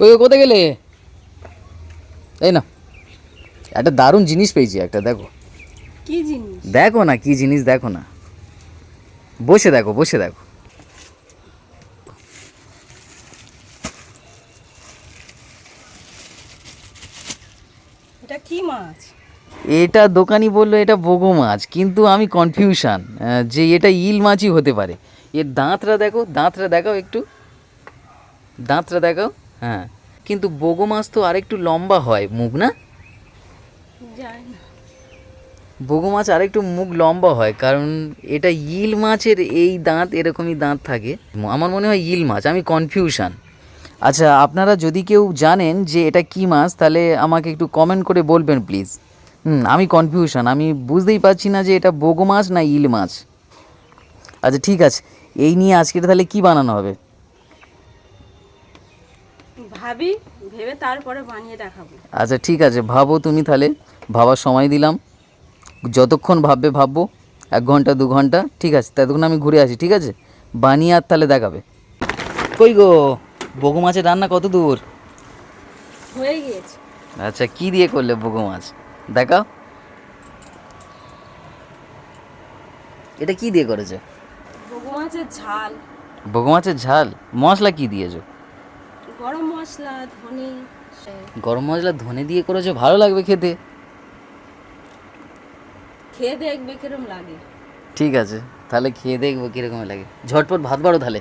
ওই কোথায় গেলে? এই না, একটা দারুণ জিনিস পেয়েছি একটা, দেখো। কি জিনিস? দেখো না কি জিনিস, দেখো না, বসে দেখো, বসে দেখো। এটা কি মাছ? এটা দোকানি বললো এটা বগো মাছ, কিন্তু আমি কনফিউশন যে এটা ইল মাছই হতে পারে। এর দাঁতটা দেখো, দাঁতটা দেখাও একটু, দাঁতটা দেখাও। হ্যাঁ, কিন্তু বগো মাছ তো আরেকটু লম্বা হয় মুখ, না? জানি না। বগো মাছ আরেকটু মুখ লম্বা হয়, কারণ এটা ইল মাছের এই দাঁত, এরকমই দাঁত থাকে। আমার মনে হয় ইল মাছ, আমি কনফিউশন। আচ্ছা, আপনারা যদি কেউ জানেন যে এটা কী মাছ, তাহলে আমাকে একটু কমেন্ট করে বলবেন প্লিজ। আমি কনফিউশন, আমি বুঝতেই পারছি না যে এটা বগো মাছ না ইল মাছ। আচ্ছা ঠিক আছে, এই নিয়ে আজকে তাহলে কি বানানো হবে? ভাবি, ভেবে তারপরে বানিয়ে দেখাবো। আচ্ছা ঠিক আছে, ভাবো তুমি তাহলে, ভাবার সময় দিলাম। যতক্ষণ ভাববে ভাববো, 1 ঘন্টা 2 ঘন্টা, ঠিক আছে, ততক্ষণ আমি ঘুরে আসি, ঠিক আছে? বানিয়ে আর তাহলে দেখাবে। কই গো, বগো মাছের রান্না কত দূর? হয়ে গিয়েছে। আচ্ছা, কি দিয়ে করলে বগো মাছ, দেখাও। এটা কি দিয়ে করেছে? বগু মাছের ঝাল। বগো মাছের ঝাল? মশলা কি দিয়েছো? গরম মশলা, ধনে। গরম মশলা ধনে দিয়ে করেছো, ভালো লাগবে খেতে। খেয়ে দেখবে কিরম লাগে। ঠিক আছে, তাহলে খেয়ে দেখবো কীরকম লাগে। ঝটপট ভাত বাড়ো তাহলে।